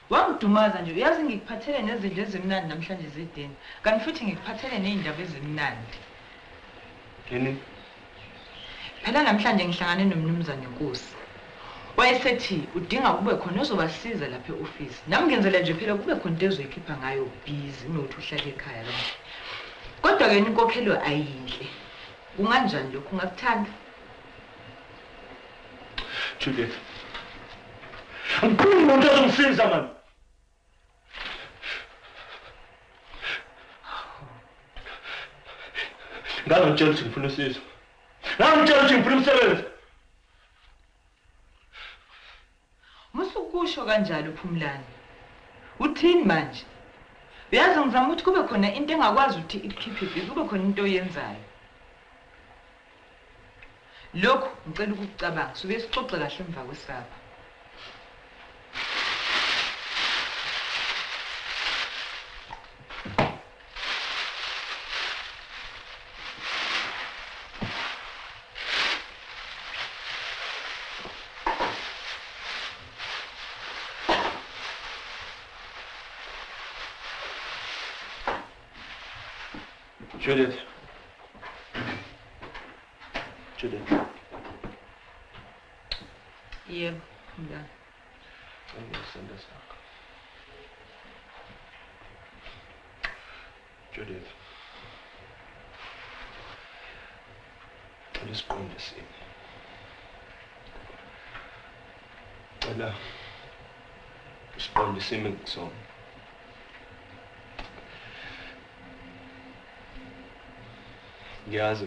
Wangidumaza nje uyazi ngikuphathele nezidlo ezimnandi namhlanje zedeni. Kanti futhi ngikuphathele nezindaba ezimnandi. Yini? Phela namhlanje ngihlangane nomnumzane Nkosi. Wayesethi udinga kube khona ozobasiza lapha e-office. Nami ngenzela nje phela kube khona into ezoyikhipha ngayo busy nokuthi uhlale ekhaya kanje. Kodwa ke inkokhelo ayinhle. Kunganjani lokho ungakuthanda? Judith. Angikuni umuntu ozongisiza mama. Ngangitshela ukuthi ngifuna usizo. Ngangitshela ukuthi ngifuna umsebenzi. Musukusho kanjalo Phumlani. Uthini manje? Uyazi ngizama ukuthi kube khona into engakwazi ukuthi ikukhiphe busy, kube khona into oyenzayo. Lokho ngicela ukucabanga, sibe sixoxe kahle emva kwesapha. Judith. Judith. Yebo, Phumlani. Ngiyasenda sakho. Judith. Ngisiqonde sini. Cela. Ngisiqonde simi ngisona. Ngiyazi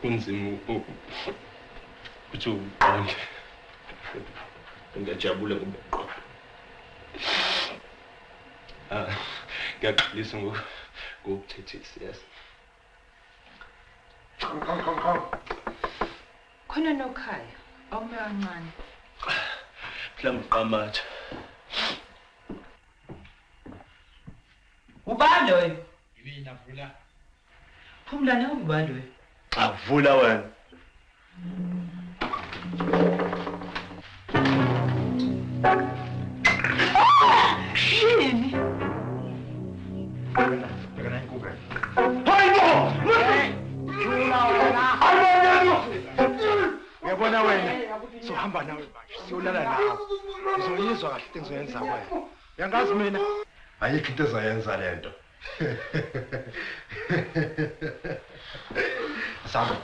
kunzima ukuthi uqonde. Ngiyajabula ngokuqonda. Ngiyaxolisa ngokuthethisa yes. Khona nokhaya, awume kancane. Mhlawumbe qamatha. Ubani loyo? Yini avula? Phumlani ubani loyo? Avula wena. Yini? Bhekana inkukhu. Hayibo! Jula wena. Uyabona wena? Sohamba nawe manje. Siyolala nawe. Uzoyizwa kahle into engizoyenza wena. Uyangazi mina? Ayikho into ezayenza lento. Samba.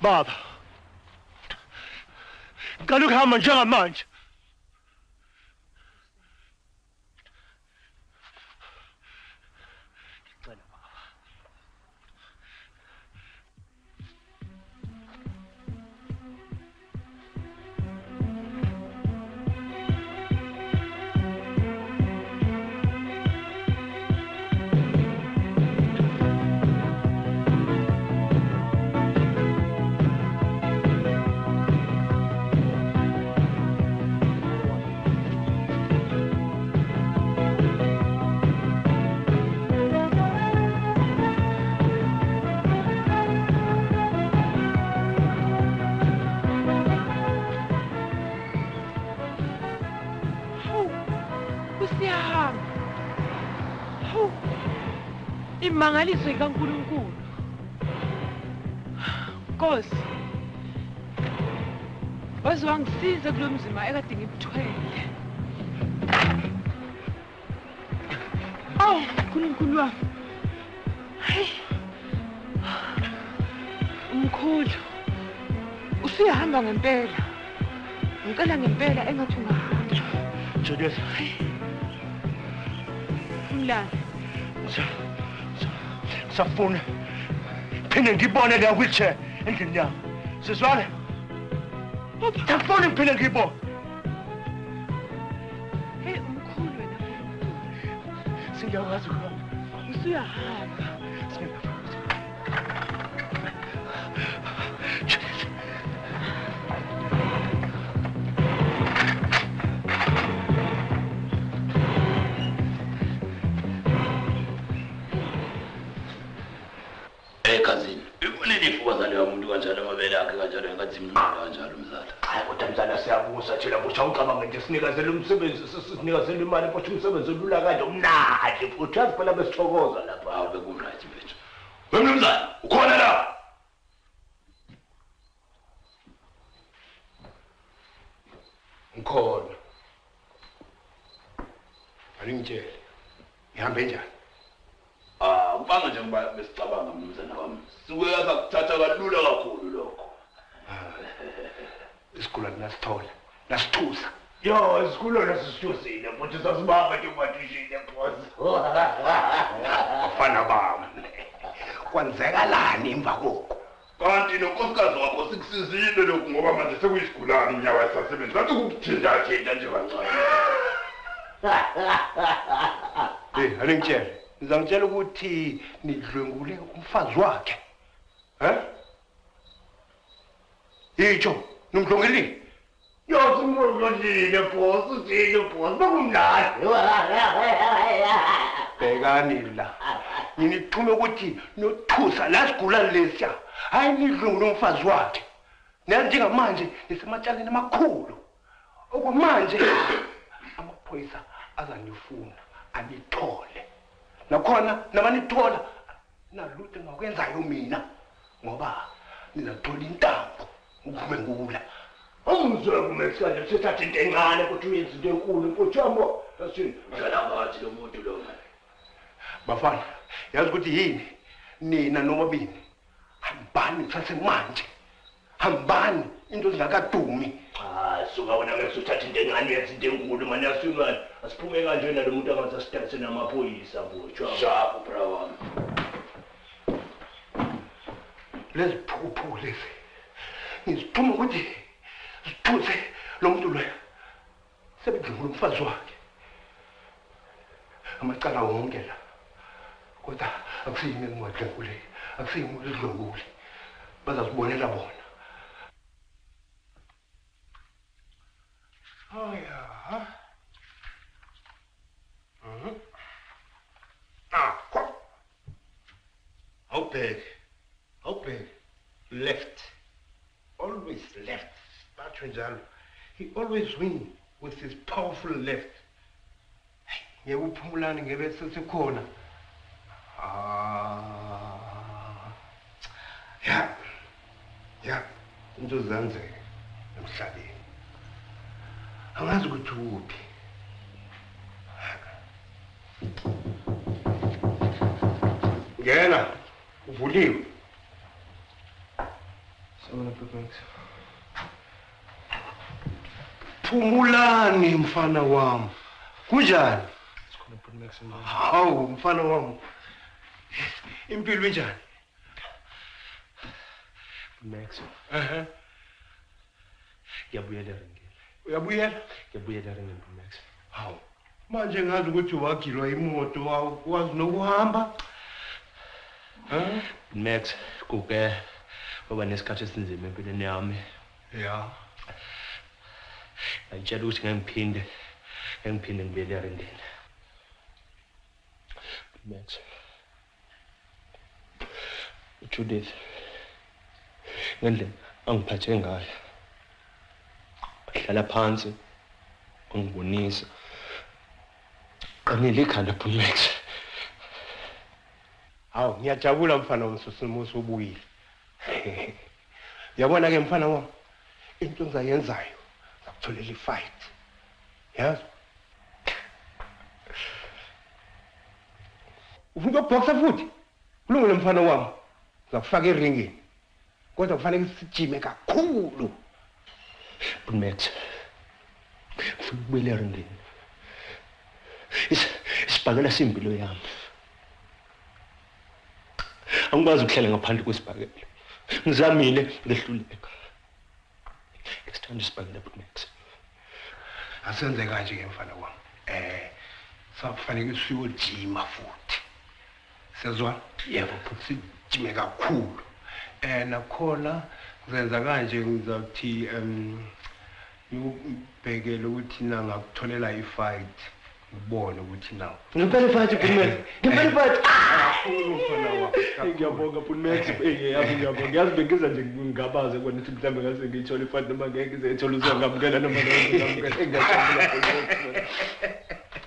Baba. Ngicela ukuhamba njengamanje. Imangaliso kaNkulunkulu. Nkosi. Waze wangisiza kulo mzima ekade ngikuthwele. Aw, uNkulunkulu wami. Hayi. Umkhulu. Usuyahamba ngempela. Ngicela ngempela engathi ungahamba. Judith. Umlala. Safuna phinde ngibone la wheelchair endlini yami. Sizwale? Safuna phinde ngibone. Hey umkhulu wena. Singakwazi ukuhamba. Usuyahamba. Cousin, ibonile ifuba zaleyo umuntu kanjalo amabele akhe kanjalo engathi imnqalo kanjalo mzala. Hayi kodwa mzala siyabuza thina busha ucabanga nje sinikezele umsebenzi sinikezele imali kodwa umsebenzi olula kanje umnandi futhi yazi phela besithokoza lapha. Hawu bekumright mfethu. Wemnumzana, ukhona la? Ngikhona. Alingitshele. Ihambe njani? Ubanga nje ngoba besicabanga mnumzana wami. Sikuyaza kuthatha kalula kakhulu lokho. Isikhulwane nasithola, nasithusa. Yo, isikhulwane sisithusile, futhi sasibamba nje umathishile boss. Bafana bami. Kwenzekalani emva kokho? Kanti nonkosikazi wakho sikusizile lokhu ngoba manje sekuyisigulane umnyaka wasesebenza. Ngathi ukuthinta nje kancane. Alingitshele. Ngizangitshela ukuthi nidlwengule umfazi wakhe. Yitsho, nomdlongelile. Yo, simdlongile boss, uthini boss? Bekumnandi. Bhekani la. Nginithume ukuthi nothusa la sigulane lesiya. Hayi nidlwengule umfazi wakhe. Njengamanje nisematshaleni amakhulu. Okwamanje amaphoyisa azanifuna anithole. Nakhona namanithola nalutho ngakwenzayo mina ngoba nizathola intambo ukuvengula. Awuzwe kumesikaje sithatha into encane ukuthi uyenze into enkulu mfuthu yambo asini Ngala ngathi lo muntu lo. Bafana yazi ukuthi yini nina nomabini hambani sasemanje hambani into zingakadumi. Suka wena ngeke uthathe into encane yenze into enkulu manje asingani asiphume kanje nalo muntu angathi asithathe namaphoyisa mfuthu. Sharp bra wami. Leziphuphu lezi ngizithuma ukuthi sithuthe lo muntu loyo sebedlula umfazi wakhe amacala wonke la kodwa akusiyimi engiwadlengule akusiyimi udlengule bazasibonela bona. Oh yeah. Come. How big? Left. Always left. Batranjalo. He always wins with his powerful left. Yeah, uphumulani ngebe sesikhona. Yeah. Into zenzeka emhlabeni. Angazi ukuthi uphi. Ngena, uvuliwe. Phumulani mfana wami. Kunjani? Hawu mfana wami. Impilo injani? Max. Ngiyabuyela ringini. Uyabuyela? Ngiyabuyela ringini Max. Hawu. Manje ngazi ukuthi wagilwa imoto awukwazi nokuhamba. Max, kuke baba nesikhathi esinzima empilweni yami. Ya. Ngitshela ukuthi ngiphinde ngibuyele ringini. Max. Judith. Ngendlela angiphathe ngayo. Hlala phansi. Ungibonisa. Qanile ikhanda Max. Hawu, ngiyajabula mfana womsusimuso ubuyile. Yabona ke mfana wami, into engizayenzayo, ngakutholela ifight. Yazi? Ufuna ukuboksa futhi? Kulungile mfana wami. Ngakufaka eringini. Kodwa kufanele sijime kakhulu. Max. Ufuna ukubuyela eringini. Isibhakela simpilo yami. Angikwazi ukuhlala ngaphandle kwesibhakela. Ngizamile ngehluleka. Ngisithanda isibhakela Max. Asenze kanje ke mfana wami. Sakufanele siyojima futhi. Sezwa? Yebo, sijime kakhulu. Nakhona ngizenza kanje ngizawuthi ngibhekele ukuthi na ngakutholela ifight. Ubone ukuthi nawo. Ngempela ifight Max. Ngempela ifight. Ngiyabonga Max. Ngiyabonga. Ngiyazi bengiza nje ngingabaze kwena ukuthi mhlambe ngase ngiyithola ifight noma ngeke ngizayithola uzongamukela noma ngiyamukela. Engiyajabula.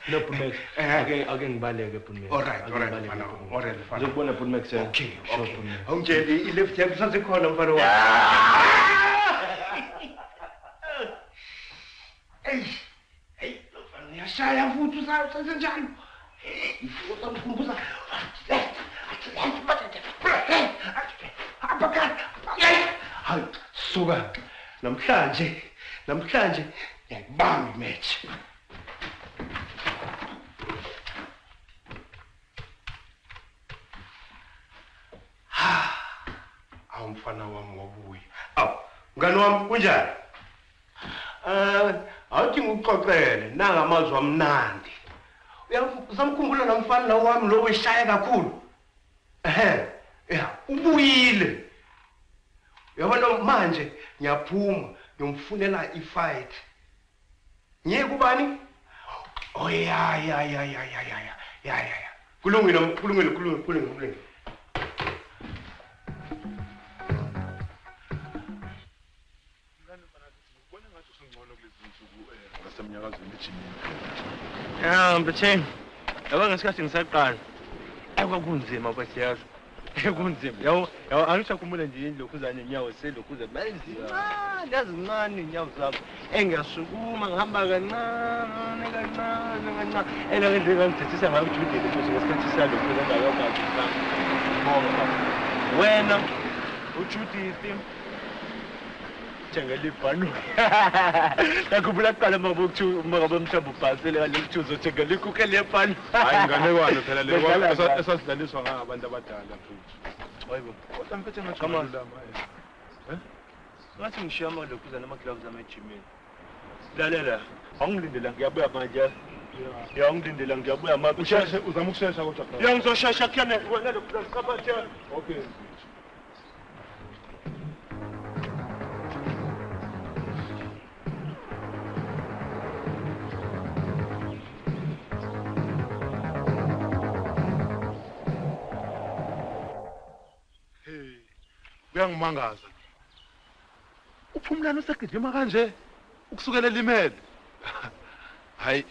No Max. Ake ngibaleke Max. Alright mfana. Alright mfana. Ngizobona Max. Okay. Awungitsheli i-left yakho sasekhona mfana wami. Hey, ngiyashaya futhi usasenjalo. Ifuza mkhumbuza. Hayi, suka. Namhlanje ngiyayibamba imatch. Awumfana wami wabuya. Mngani wami kunjani? Awuthi ngikuxoxele nanga amazwi amnandi. Usamkhumbula nomfana lo wami lo weshaya kakhulu. Ubuyile. Uyabona manje ngiyaphuma ngiyomfunela ifight. Ngiye kubani? Oh ya. Kulungile. Mtheni. Yabo ngesikhathi ngisaqala. Kwakunzima basiyazi. Kunzima. Yawo angisakhumbula nje indlu lokuzana inyawo selokhuza bayincane yazincane inyawo zakho. Engasukuma ngihamba kancane. Ngendlela ngithethisa ngayo uJudith ukuthi ngesikhathi salokho ngakwazi ukuzama. Bonga. Wena uJudith Tengeli panu. Nakubula kala mabukchu mabamhlambu bhasele kale kuthuzo tengeli kukele panu. Hayi inganekwane phela le esasidlaliswa ngabantu abadala futhi. Hayibo. Kodwa mphethe ngajabula manje. Ngathi ngishiya amalokhuza nama-gloves amejimini. Lalela, awungilindela ngiyabuya manje. Ngiyangilindela ngiyabuya manje. Usheshe uzama ukushesha kodwa. Ngizoshesha kuyena wena lo gloves kabathe. Okay. Uyangimangaza. Uphumlana usegijima kanje ukusukela elimele. Hayi.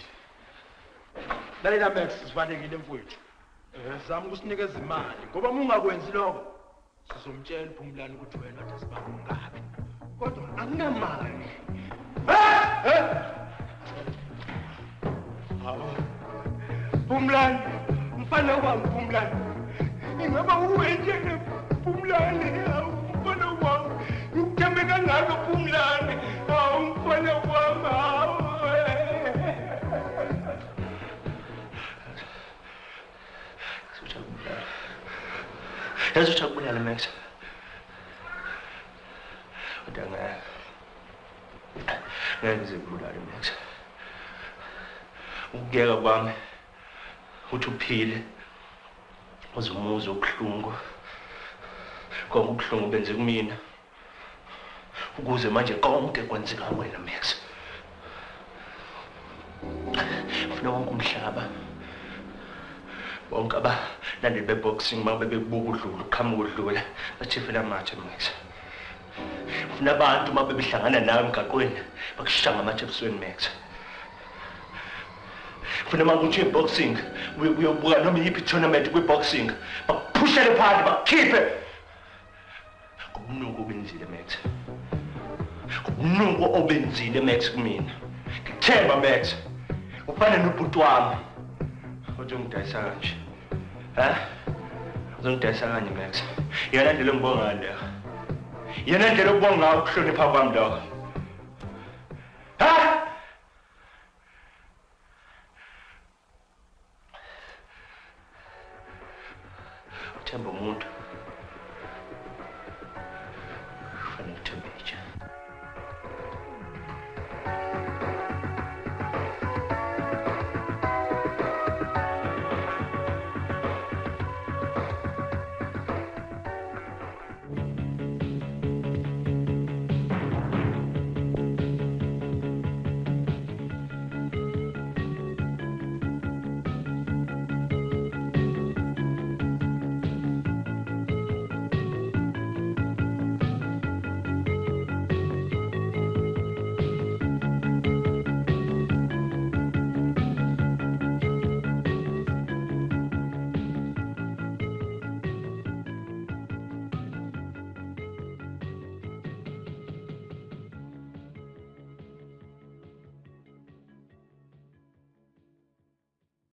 Lalela Max sivalekile mfowethu. Zama ukusinikeza imali ngoba uma ungakwenzi lokho sizomtshela uphumlana ukuthi wena wathi sibanga ungaphi. Kodwa anginamali. Phumlana, mfana wami Phumlana. Ingaba uwethe Phumlana, mfana wami. ngalo Phumlani awumfana wami yazi uthakubulala Max udanga ngeke ngibulale Max ukuyeka kwami uthi uphile uzumuza obuhlungu konke ubuhlungu benze kumina ukuze manje konke kwenzeka wena Max ufuna wonke umhlaba bonke abalandeli beboxing mabebebuka udlula uqhamuka udlula bathifela amathe Max ufuna abantu mabebehlangana nawe emgaqweni bakushanga amathe ebusweni Max ufuna ukuthi boxing uyobuka noma yiphi tournament kwi-boxing bakuphushele phansi bakukhiphe kubunungu obenzile Max kubunungu obenzile Max kumina ngithemba Max ufana nobhuti wami uzongidayisa kanje uzongidayisa kanje Max yena ndlela ngibonga le yena ndlela ubonga ukuhlonipha kwami lo Themba umuntu